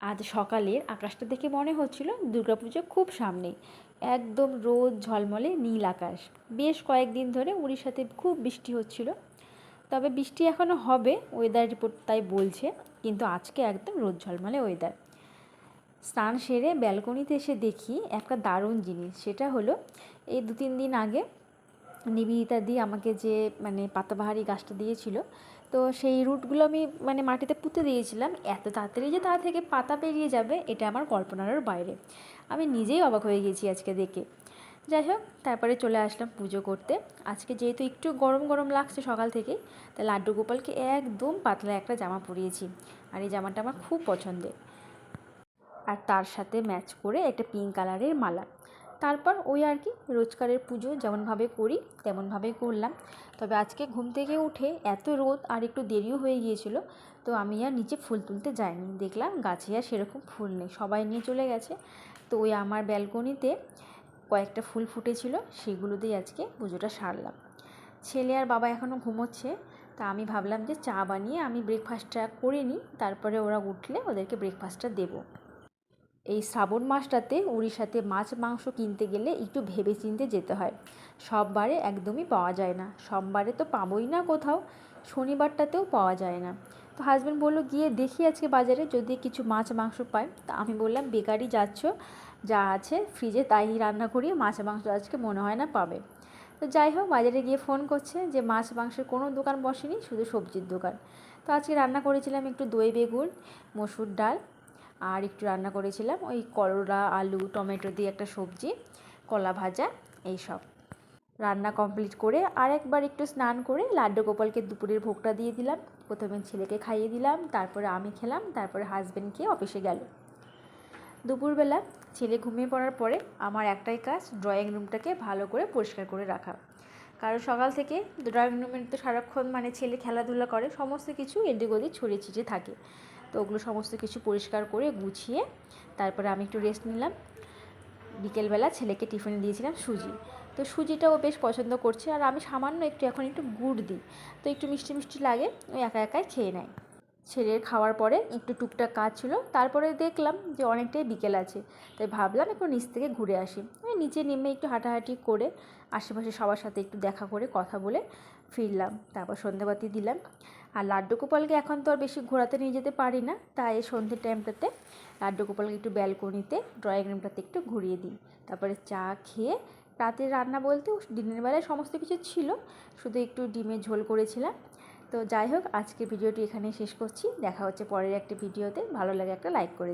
আজ সকালের আকাশটা দেখে মনে হচ্ছিল দুর্গাপুজো খুব সামনেই। একদম রোদ ঝলমলে নীল আকাশ। বেশ কয়েকদিন ধরে উড়িষ্যাতে খুব বৃষ্টি হচ্ছিল, তবে বৃষ্টি এখনও হবে, ওয়েদার রিপোর্ট তাই বলছে। কিন্তু আজকে একদম রোদ ঝলমলে ওয়েদার। স্নান সেরে ব্যালকনিতে এসে দেখি একটা দারুণ জিনিস। সেটা হলো, এই 2-3 দিন আগে নিবেদিতা দি আমাকে যে পাতাবাহারি গাছটা দিয়েছিল, তো সেই রুটগুলো আমি মাটিতে পুঁতে দিয়েছিলাম। এত তাড়াতাড়ি যে তা থেকে পাতা বেরিয়ে যাবে, এটা আমার কল্পনারও বাইরে। আমি নিজেই অবাক হয়ে গেছি আজকে দেখে। যাই হোক, তারপরে চলে আসলাম পুজো করতে। আজকে যেহেতু একটু গরম গরম লাগছে সকাল থেকেই, তাই লাড্ডু গোপালকে একদম পাতলা একটা জামা পরিয়েছি। আর এই জামাটা আমার খুব পছন্দের। আর তার সাথে ম্যাচ করে একটা পিঙ্ক কালারের মালা। তারপর ওই আর কি, রোজকারের পুজো যেমনভাবে করি তেমনভাবেই করলাম। তবে আজকে ঘুম থেকে উঠে এত রোদ আর একটু দেরিও হয়ে গিয়েছিল, তো আমি আর নিচে ফুল তুলতে যাইনি। দেখলাম গাছে আর সেরকম ফুল নেই, সবাই নিয়ে চলে গেছে। তো ওই আমার ব্যালকনিতে কয়েকটা ফুল ফুটেছিল, সেগুলো দিয়ে আজকে পুজোটা সারলাম। ছেলে আর বাবা এখনও ঘুমোচ্ছে, তা আমি ভাবলাম যে চা বানিয়ে আমি ব্রেকফাস্টটা করে নিই, তারপরে ওরা উঠলে ওদেরকে ব্রেকফাস্টটা দেবো। এই শ্রাবণ মাসটাতে উড়িষ্যাতে মাছ মাংস কিনতে গেলে একটু ভেবেচিন্তে যেতে হয়। সব বারে একদমই পাওয়া যায় না, সোমবারে তো পাবোই না কোথাও, শনিবারটাতেও পাওয়া যায় না। তো হাজব্যান্ড বললো গিয়ে দেখি আজকে বাজারে যদি কিছু মাছ মাংস পাই। তা আমি বললাম বেকারি যাচ্ছ, যা আছে ফ্রিজে তাই রান্না করি, মাছ মাংস আজকে মনে হয় না পাবে। তো যাই হোক, বাজারে গিয়ে ফোন করছে যে মাছ মাংসের কোনো দোকান বসেনি, শুধু সবজির দোকান। তো আজকে রান্না করেছিলাম একটু দই বেগুন, মসুর ডাল, আর একটু রান্না করেছিলাম ওই করলা আলু টমেটো দিয়ে একটা সবজি, কলা ভাজা, এইসব রান্না কমপ্লিট করে আরেকবার একটু স্নান করে লাড্ডু গোপালকে দুপুরের ভোগটা দিয়ে দিলাম। প্রথমে ছেলেকে খাইয়ে দিলাম, তারপরে আমি খেলাম, তারপরে হাজব্যান্ড খেয়ে অফিসে গেল। দুপুরবেলা ছেলে ঘুমিয়ে পড়ার পরে আমার একটাই কাজ, ড্রয়িং রুমটাকে ভালো করে পরিষ্কার করে রাখা। কারণ সকাল থেকে ড্রয়িং রুমে তো সারাক্ষণ ছেলে খেলাধুলা করে, সমস্ত কিছু এদিক ওদিক ছড়িয়ে ছিটিয়ে থাকে। তো ওগুলো সমস্ত কিছু পরিষ্কার করে গুছিয়ে তারপরে আমি একটু রেস্ট নিলাম। বিকেলবেলা ছেলেকে টিফিনে দিয়েছিলাম সুজি। তো সুজিটাও বেশ পছন্দ করছে, আর আমি সামান্য এখন একটু গুড় দিই, তো একটু মিষ্টি মিষ্টি লাগে, ওই একা একাই খেয়ে নেয়। ছেলের খাওয়ার পরে একটু টুকটাক কাজ ছিল, তারপরে দেখলাম যে অনেকটাই বিকেল আছে, তাই ভাবলাম একটু নিচ থেকে ঘুরে আসি। ওই নিচে নেমে একটু হাঁটাহাঁটি করে আশেপাশে সবার সাথে একটু দেখা করে কথা বলে ফিরলাম। তারপর সন্ধ্যাবাতি দিলাম। আর লাড্ডু গোপালকে এখন তো আর বেশি ঘোরাতে নিয়ে যেতে পারি না, তাই সন্ধ্যের টাইমটাতে লাড্ডু গোপালকে একটু ব্যালকনিতে ড্রয়িং রুমটাতে একটু ঘুরিয়ে দিই। তারপরে চা খেয়ে রাতের রান্না বলতে দিনের বেলায় সমস্ত কিছু ছিল, শুধু একটু ডিমের ঝোল করেছিলাম। তো যাই হোক, আজকে ভিডিওটি এখানেই শেষ করছি। দেখা হচ্ছে পরের একটা ভিডিওতে। ভালো লাগে একটা লাইক করে দিই।